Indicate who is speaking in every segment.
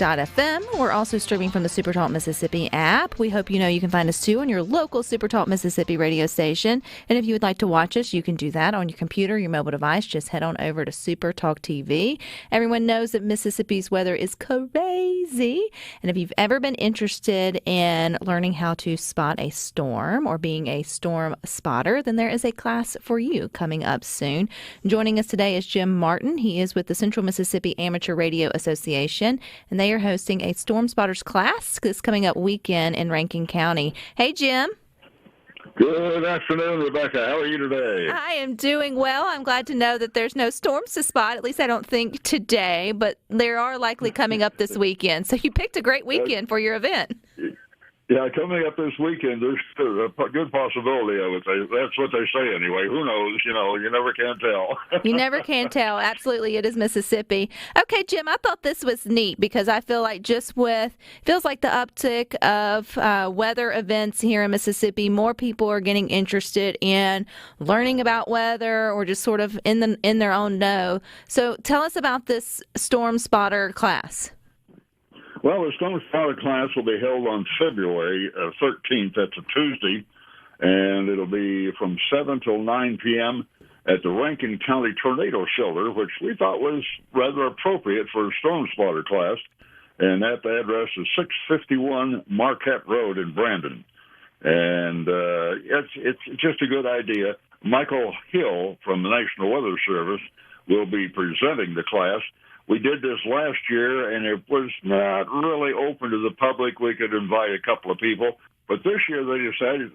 Speaker 1: SuperTalk.fm. We're also streaming from the SuperTalk Mississippi app. We hope you know you can find us, too, on your local SuperTalk Mississippi radio station. And if you would like to watch us, you can do that on your computer, your mobile device. Just head on over to SuperTalk TV. Everyone knows that Mississippi's weather is crazy. And if you've ever been interested in learning how to spot a storm or being a storm spotter, then there is a class for you coming up soon. Joining us today is Jim Martin. He is with the Central Mississippi Amateur Radio Association, and they are hosting a Storm Spotters class this coming up weekend in Rankin County. Hey, Jim.
Speaker 2: Good afternoon, Rebecca. How are you today?
Speaker 1: I am doing well. I'm glad to know that there's no storms to spot, at least I don't think today, but there are likely coming up this weekend. So you picked a great weekend for your event.
Speaker 2: Yeah, coming up this weekend, there's a good possibility of it. That's what they say anyway. Who knows? You never can tell.
Speaker 1: You never can tell. Absolutely, it is Mississippi. Okay, Jim, I thought this was neat because I feel like feels like the uptick of weather events here in Mississippi, more people are getting interested in learning about weather or just sort of in their own know. So tell us about this Storm Spotter class.
Speaker 2: Well, the Storm Spotter class will be held on February 13th. That's a Tuesday, and it'll be from 7 till 9 p.m. at the Rankin County Tornado Shelter, which we thought was rather appropriate for a Storm Spotter class. And that address is 651 Marquette Road in Brandon. And it's just a good idea. Michael Hill from the National Weather Service will be presenting the class. We did this last year, and it was not really open to the public. We could invite a couple of people. But this year they decided,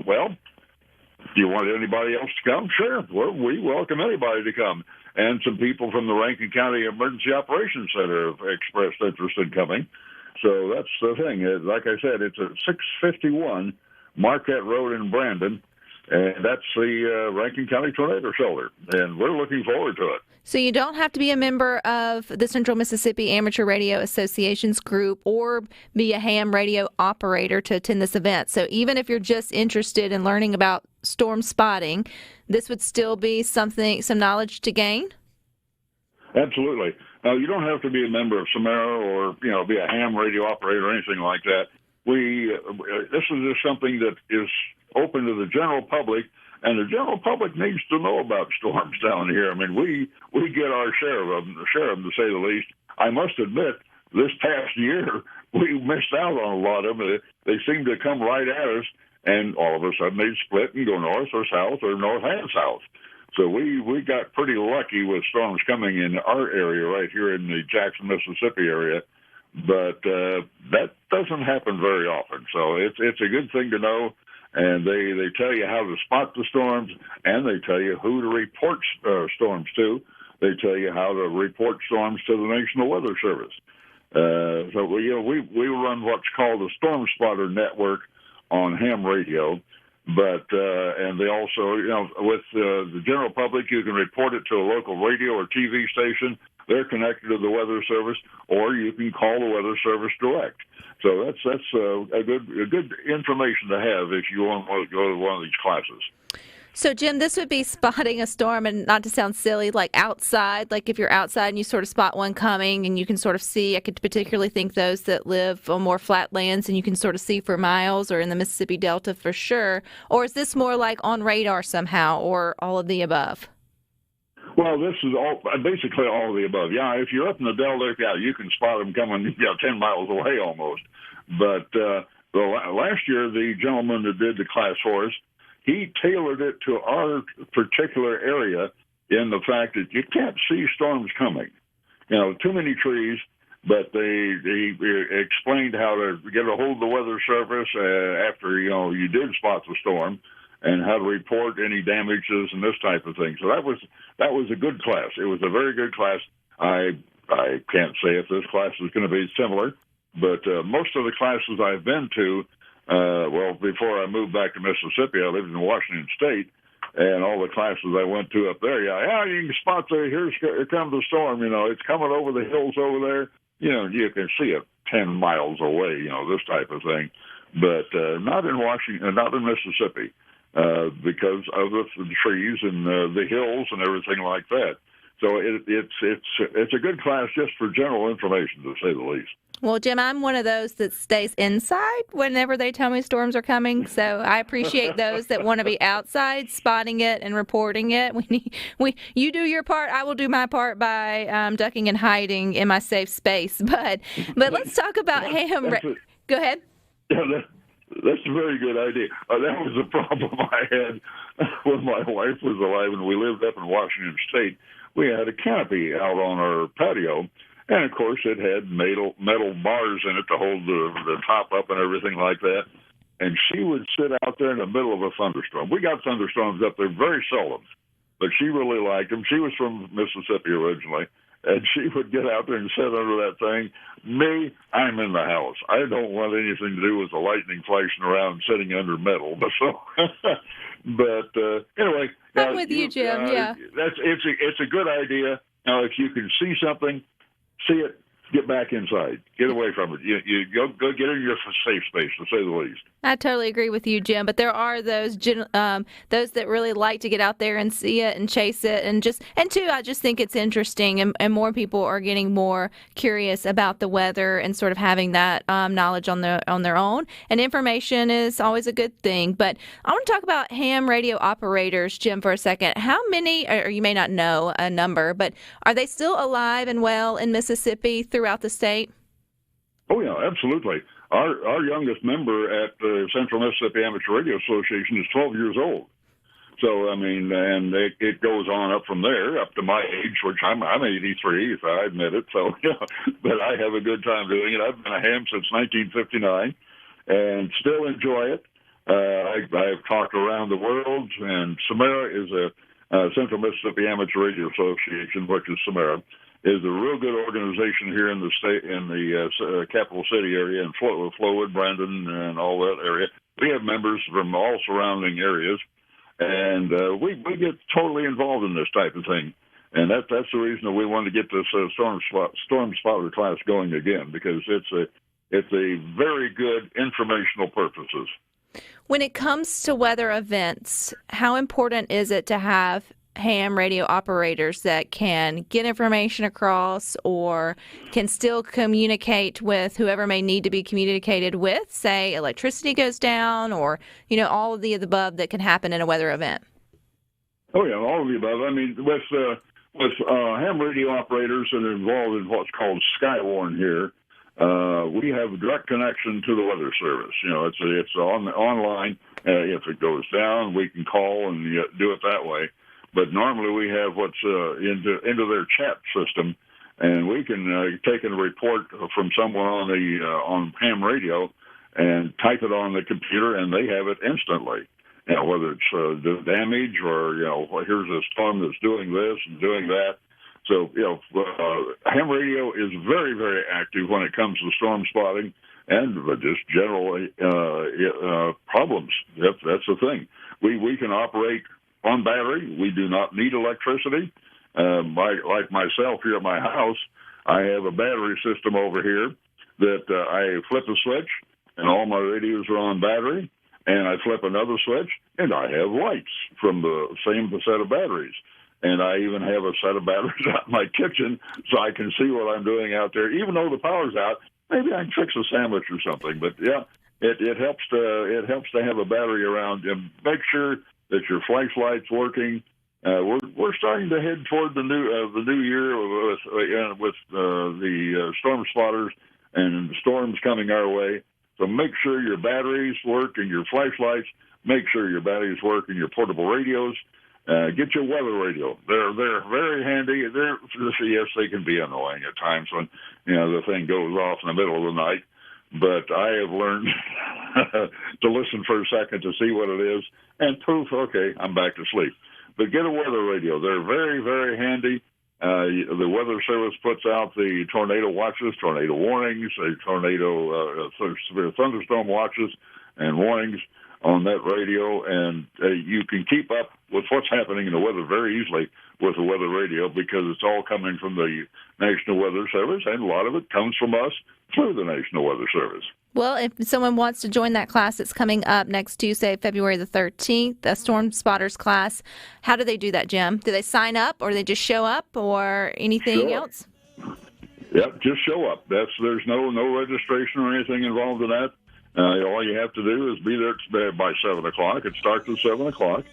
Speaker 2: well, do you want anybody else to come? Sure. Well, we welcome anybody to come. And some people from the Rankin County Emergency Operations Center have expressed interest in coming. So that's the thing. Like I said, it's at 651 Marquette Road in Brandon. And that's the Rankin County Tornado Shelter, and we're looking forward to it.
Speaker 1: So you don't have to be a member of the Central Mississippi Amateur Radio Association's group or be a ham radio operator to attend this event. So even if you're just interested in learning about storm spotting, this would still be some knowledge to gain?
Speaker 2: Absolutely. Now, you don't have to be a member of Samara or, be a ham radio operator or anything like that. This is just something that is open to the general public, and the general public needs to know about storms down here. I mean, we get our share of them, to say the least. I must admit, this past year, we missed out on a lot of them. They seemed to come right at us, and all of a sudden they'd split and go north or south or north and south. So we got pretty lucky with storms coming in our area right here in the Jackson, Mississippi area. But that doesn't happen very often. So it's a good thing to know. And they tell you how to spot the storms, and they tell you who to report storms to. They tell you how to report storms to the National Weather Service. So we run what's called the Storm Spotter Network on ham radio. But and they also, with the general public, you can report it to a local radio or TV station. They're connected to the Weather Service, or you can call the Weather Service direct. So that's a good information to have if you want to go to one of these classes.
Speaker 1: So, Jim, this would be spotting a storm, and not to sound silly, like outside, like if you're outside and you sort of spot one coming and you can sort of see, I could particularly think those that live on more flat lands and you can sort of see for miles, or in the Mississippi Delta for sure. Or is this more like on radar somehow, or all of the above?
Speaker 2: Well, this is basically all of the above. Yeah, if you're up in the Delta, you can spot them coming 10 miles away almost. But last year, the gentleman that did the class for us, he tailored it to our particular area in the fact that you can't see storms coming. Too many trees, but he explained how to get a hold of the Weather Service after, you did spot the storm, and how to report any damages and this type of thing. So that was a good class. It was a very good class. I can't say if this class is going to be similar, but most of the classes I've been to, before I moved back to Mississippi, I lived in Washington State, and all the classes I went to up there, you can spot here comes the storm, it's coming over the hills over there. You can see it 10 miles away, this type of thing. But not in Washington, not in Mississippi. Because of the trees and the hills and everything like that. So it's a good class just for general information, to say the least.
Speaker 1: Well, Jim, I'm one of those that stays inside whenever they tell me storms are coming. So I appreciate those that want to be outside, spotting it and reporting it. You do your part. I will do my part by ducking and hiding in my safe space. But let's talk about ham. Go ahead.
Speaker 2: Yeah, that's a very good idea. That was a problem I had when my wife was alive, and we lived up in Washington State. We had a canopy out on our patio. And, of course, it had metal bars in it to hold the top up and everything like that. And she would sit out there in the middle of a thunderstorm. We got thunderstorms up there very seldom, but she really liked them. She was from Mississippi originally, and she would get out there and sit under that thing. Me, I'm in the house. I don't want anything to do with the lightning flashing around sitting under metal. But anyway.
Speaker 1: I'm with you, Jim, yeah.
Speaker 2: It's a good idea. Now, if you can see something, see it, get back inside. Get away from it. You go get in your safe space, to say the least.
Speaker 1: I totally agree with you, Jim. But there are those that really like to get out there and see it and chase it, and two, I just think it's interesting, and more people are getting more curious about the weather and sort of having that knowledge on their own. And information is always a good thing. But I want to talk about ham radio operators, Jim, for a second. How many, or you may not know a number, but are they still alive and well in Mississippi throughout the state?
Speaker 2: Oh yeah, absolutely. Our youngest member at the Central Mississippi Amateur Radio Association is 12 years old. So, I mean, and it goes on up from there, up to my age, which I'm 83, if I admit it. So, yeah, but I have a good time doing it. I've been a ham since 1959 and still enjoy it. I've talked around the world, and Samara is a Central Mississippi Amateur Radio Association, which is Samara, is a real good organization here in the state, in the capital city area, and Flowood, Brandon, and all that area. We have members from all surrounding areas, and we get totally involved in this type of thing. And that's the reason that we wanted to get this storm spotter class going again, because it's a very good informational purposes.
Speaker 1: When it comes to weather events, how important is it to have ham radio operators that can get information across or can still communicate with whoever may need to be communicated with, say electricity goes down, or all of the above that can happen in a weather event?
Speaker 2: Oh yeah, all of the above. I mean, with ham radio operators that are involved in what's called Skywarn here, we have a direct connection to the Weather Service. It's online. If it goes down, we can call and do it that way. But normally we have what's into their chat system, and we can take a report from someone on ham radio and type it on the computer, and they have it instantly. Whether it's the damage or here's a storm that's doing this and doing that. So ham radio is very, very active when it comes to storm spotting and just general problems. That's the thing. We can operate on battery. We do not need electricity. Like myself here at my house, I have a battery system over here that I flip a switch, and all my radios are on battery, and I flip another switch, and I have lights from the same set of batteries. And I even have a set of batteries out in my kitchen so I can see what I'm doing out there. Even though the power's out, maybe I can fix a sandwich or something. But, yeah, it helps to have a battery around and make sure that your flashlight's working. We're starting to head toward the new year with the storm spotters and storms coming our way. So make sure your batteries work and your flashlights. Make sure your batteries work and your portable radios. Get your weather radio. They're very handy. Yes, they can be annoying at times when the thing goes off in the middle of the night. But I have learned to listen for a second to see what it is, and poof, okay, I'm back to sleep. But get a weather radio. They're very, very handy. The Weather Service puts out the tornado watches, tornado warnings, tornado severe thunderstorm watches and warnings. on that radio, and you can keep up with what's happening in the weather very easily with the weather radio because it's all coming from the National Weather Service, and a lot of it comes from us through the National Weather Service.
Speaker 1: Well, if someone wants to join that class that's coming up next Tuesday, February the 13th, the Storm Spotters class, how do they do that, Jim? Do they sign up, or they just show up, or anything else?
Speaker 2: Yep, just show up. There's no registration or anything involved in that. All you have to do is be there by 7 o'clock. It starts at 7 o'clock,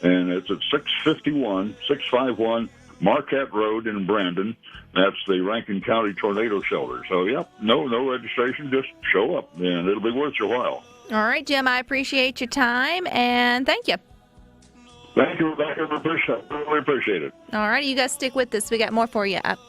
Speaker 2: and it's at 651 Marquette Road in Brandon. That's the Rankin County Tornado Shelter. So, yep, no registration. Just show up, and it'll be worth your while.
Speaker 1: All right, Jim, I appreciate your time, and thank you.
Speaker 2: Thank you, Rebecca. Really appreciate it.
Speaker 1: All right, you guys stick with us. We got more for you up.